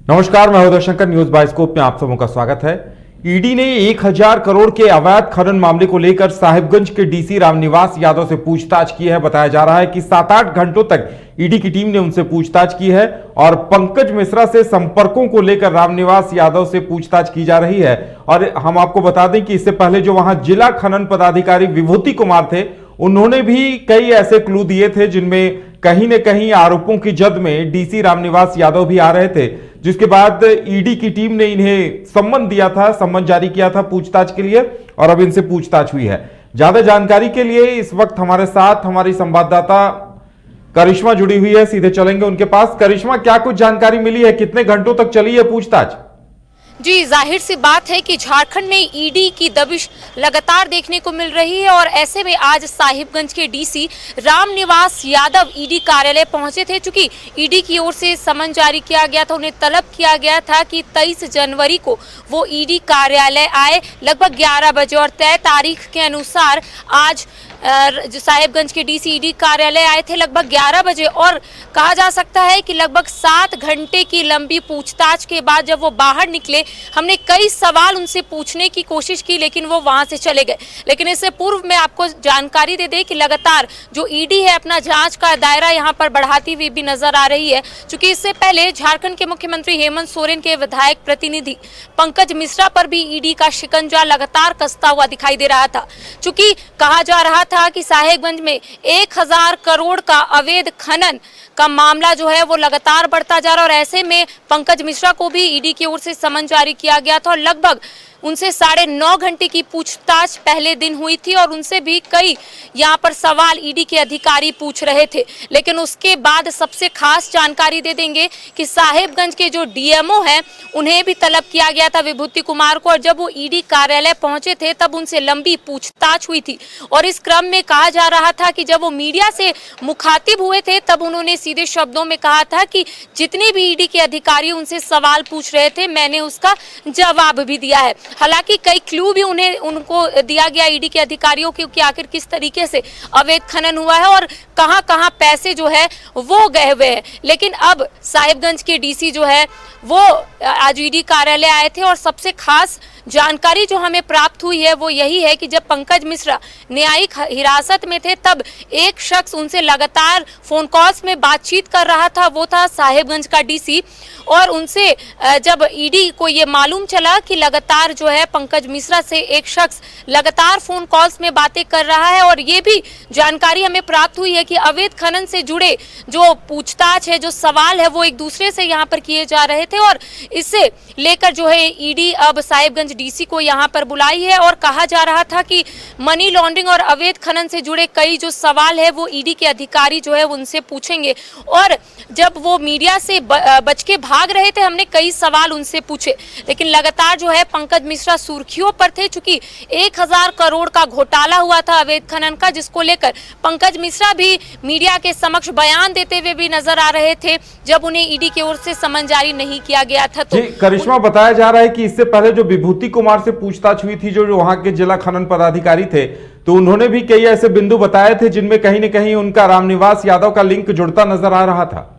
नमस्कार, मैं Uday Shankar. News bioscope में आप सबों का स्वागत है। ईडी ने 1000 करोड़ के अवैध खनन मामले को लेकर साहिबगंज के डीसी रामनिवास यादव से पूछताछ की है। बताया जा रहा है कि 7-8 घंटों तक ईडी की टीम ने उनसे पूछताछ की है और पंकज मिश्रा से संपर्कों को लेकर रामनिवास यादव से पूछताछ की जा रही है। और हम आपको बता दें कि इससे पहले जो वहां जिला खनन पदाधिकारी विभूति कुमार थे, उन्होंने भी कई ऐसे क्लू दिए थे जिनमें कहीं न कहीं आरोपों की जद में डीसी रामनिवास यादव भी आ रहे थे, जिसके बाद ईडी की टीम ने इन्हें सम्मन जारी किया था पूछताछ के लिए और अब इनसे पूछताछ हुई है। ज्यादा जानकारी के लिए इस वक्त हमारे साथ हमारी संवाददाता करिश्मा जुड़ी हुई है। सीधे चलेंगे उनके पास। करिश्मा, क्या कुछ जानकारी मिली है? कितने घंटों तक चली है पूछताछ? जी, जाहिर सी बात है कि झारखंड में ईडी की दबिश लगातार देखने को मिल रही है और ऐसे में आज साहिबगंज के डीसी रामनिवास यादव ईडी कार्यालय पहुंचे थे। चूंकि ईडी की ओर से समन जारी किया गया था, उन्हें तलब किया गया था कि 23 जनवरी को वो ईडी कार्यालय आए लगभग 11 बजे और तय तारीख के अनुसार आज जो साहिबगंज के डीसी ईडी कार्यालय आए थे लगभग 11 बजे और कहा जा सकता है कि लगभग 7 घंटे की लंबी पूछताछ के बाद जब वो बाहर निकले, हमने कई सवाल उनसे पूछने की कोशिश की लेकिन वो वहां से चले गए। लेकिन इससे पूर्व में आपको जानकारी दे दें कि लगातार जो ईडी है अपना जांच का दायरा यहां पर बढ़ाती हुई भी नजर आ रही है। चूंकि इससे पहले झारखंड के मुख्यमंत्री हेमंत सोरेन के विधायक प्रतिनिधि पंकज मिश्रा पर भी ईडी का शिकंजा लगातार कसता हुआ दिखाई दे रहा था। चूंकि कहा जा रहा था कि साहिबगंज में 1000 करोड़ का अवैध खनन का मामला जो है वो लगातार बढ़ता जा रहा है और ऐसे में पंकज मिश्रा को भी ईडी की ओर से समन जारी किया गया था और लगभग उनसे 9.5 घंटे की पूछताछ पहले दिन हुई थी और उनसे भी कई यहाँ पर सवाल ईडी के अधिकारी पूछ रहे थे। लेकिन उसके बाद सबसे खास जानकारी दे देंगे कि साहिबगंज के जो डीएमओ हैं उन्हें भी तलब किया गया था विभूति कुमार को और जब वो ईडी कार्यालय पहुंचे थे तब उनसे लंबी पूछताछ हुई थी। और इस क्रम में कहा जा रहा था कि जब वो मीडिया से मुखातिब हुए थे तब उन्होंने सीधे शब्दों में कहा था कि जितने भी ईडी के अधिकारी उनसे सवाल पूछ रहे थे मैंने उसका जवाब भी दिया है। हालांकि कई क्लू भी उनको दिया गया ईडी के अधिकारियों को कि आखिर किस तरीके से अवैध खनन हुआ है और कहां कहां पैसे जो है वो गए हुए हैं। लेकिन अब साहिबगंज के डीसी जो है वो आज ईडी कार्यालय आए थे और सबसे खास जानकारी जो हमें प्राप्त हुई है वो यही है कि जब पंकज मिश्रा न्यायिक हिरासत में थे तब एक शख्स उनसे लगातार फोन कॉल्स में बातचीत कर रहा था, वो था साहिबगंज का डीसी। और उनसे जब ईडी को ये मालूम चला कि लगातार जो है पंकज मिश्रा से एक शख्स लगातार फोन कॉल्स में बातें कर रहा है और ये भी जानकारी हमें प्राप्त हुई है कि अवैध खनन से जुड़े जो पूछताछ है, जो सवाल है वो एक दूसरे से यहाँ पर किए जा रहे थे और इससे लेकर जो है ईडी अब साहिबगंज डीसी को यहाँ पर बुलाई है और कहा जा रहा था कि मनी लॉन्ड्रिंग और अवैध खनन से जुड़े कई जो सवाल है वो ईडी के अधिकारी जो है उनसे पूछेंगे। और जब वो मीडिया से बच के भाग रहे थे हमने कई सवाल उनसे पूछे लेकिन लगातार जो है पंकज मिश्रा सुर्खियों पर थे। चूंकि 1000 करोड़ का घोटाला हुआ था अवैध खनन का, जिसको लेकर पंकज मिश्रा भी मीडिया के समक्ष बयान देते हुए भी नजर आ रहे थे जब उन्हें ईडी की ओर से समन जारी नहीं किया गया था। तो करिश्मा, बताया जा रहा है कि इससे पहले जो विभूति कुमार से पूछताछ हुई थी, जो वहां के जिला खनन पदाधिकारी थे, तो उन्होंने भी कई ऐसे बिंदु बताए थे जिनमें कहीं न कहीं उनका रामनिवास यादव का लिंक जुड़ता नजर आ रहा था।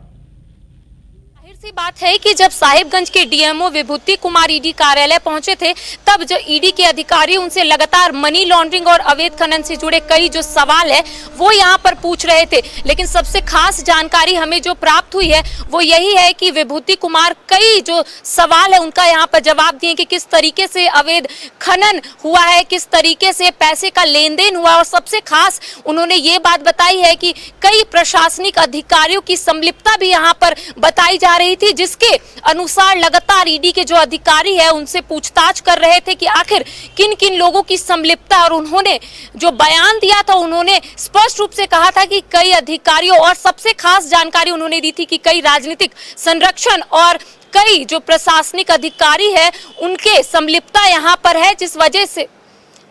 सी बात है कि जब साहिबगंज के डीएमओ विभूति कुमार ईडी कार्यालय पहुंचे थे तब जो ईडी के अधिकारी उनसे लगातार मनी लॉन्ड्रिंग और अवैध खनन से जुड़े कई जो सवाल है वो यहां पर पूछ रहे थे। लेकिन सबसे खास जानकारी हमें जो प्राप्त हुई है वो यही है कि विभूति कुमार कई जो सवाल है उनका यहां पर जवाब दिए कि किस तरीके से अवैध खनन हुआ है, किस तरीके से पैसे का लेन देन हुआ और सबसे खास उन्होंने ये बात बताई है कि कई प्रशासनिक अधिकारियों की संलिप्तता भी यहाँ पर बताई जा रही थी, जिसके अनुसार लगातार ईडी के जो अधिकारी है उनसे पूछताछ कर रहे थे कि आखिर किन किन लोगों की संलिप्तता। और उन्होंने जो बयान दिया था उन्होंने स्पष्ट रूप से कहा था कि कई अधिकारियों और सबसे खास जानकारी उन्होंने दी थी कि कई राजनीतिक संरक्षण और कई जो प्रशासनिक अधिकारी है उनके संलिप्तता यहाँ पर है, जिस वजह से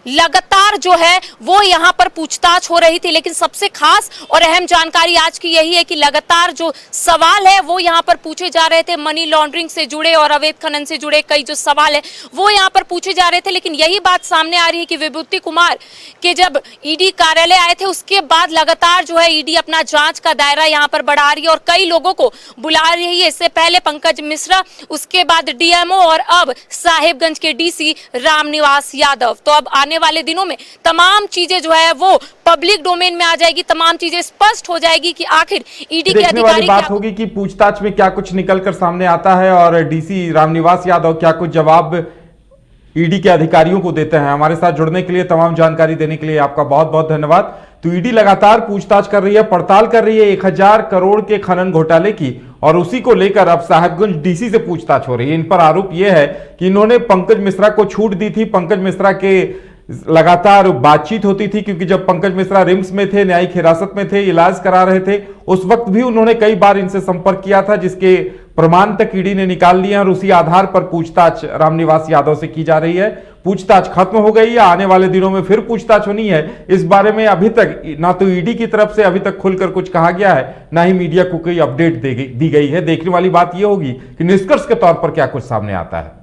लगातार जो है वो यहाँ पर पूछताछ हो रही थी। लेकिन सबसे खास और अहम जानकारी आज की यही है कि लगातार जो सवाल है वो यहाँ पर पूछे जा रहे थे, मनी लॉन्ड्रिंग से जुड़े और अवैध खनन से जुड़े कई जो सवाल है वो यहाँ पर पूछे जा रहे थे। लेकिन यही बात सामने आ रही है कि विभूति कुमार के जब ईडी कार्यालय आए थे उसके बाद लगातार जो है ईडी अपना जांच का दायरा यहाँ पर बढ़ा रही है और कई लोगों को बुला रही है। इससे पहले पंकज मिश्रा, उसके बाद डीएमओ और अब साहिबगंज के डीसी रामनिवास यादव। तो अब आने वाले दिनों में तमाम चीजें जो है वो पब्लिक डोमेन में आ जाएगी, तमाम चीजें स्पष्ट हो जाएगी कि आखिर ईडी के अधिकारी बात होगी कि पूछताछ में क्या कुछ निकलकर सामने आता है और डीसी रामनिवास यादव क्या कुछ जवाब ईडी के अधिकारियों को देते हैं। हमारे साथ जुड़ने के लिए, तमाम जानकारी देने के लिए आपका बहुत बहुत धन्यवाद। तो ईडी लगातार पूछताछ कर रही है, पड़ताल कर रही है 1000 करोड़ के खनन घोटाले की और उसी को लेकर अब साहिबगंज डीसी से पूछताछ हो रही है। इन पर आरोप यह है कि इन्होंने पंकज मिश्रा को छूट दी थी। पंकज मिश्रा के लगातार बातचीत होती थी क्योंकि जब पंकज मिश्रा रिम्स में थे, न्यायिक हिरासत में थे, इलाज करा रहे थे, उस वक्त भी उन्होंने कई बार इनसे संपर्क किया था जिसके प्रमाण तक ईडी ने निकाल लिए और उसी आधार पर पूछताछ रामनिवास यादव से की जा रही है। पूछताछ खत्म हो गई या आने वाले दिनों में फिर पूछताछ होनी है, इस बारे में अभी तक ना तो ईडी की तरफ से अभी तक खुलकर कुछ कहा गया है, ना ही मीडिया को कोई अपडेट दी गई है। देखने वाली बात यह होगी कि निष्कर्ष के तौर पर क्या कुछ सामने आता है।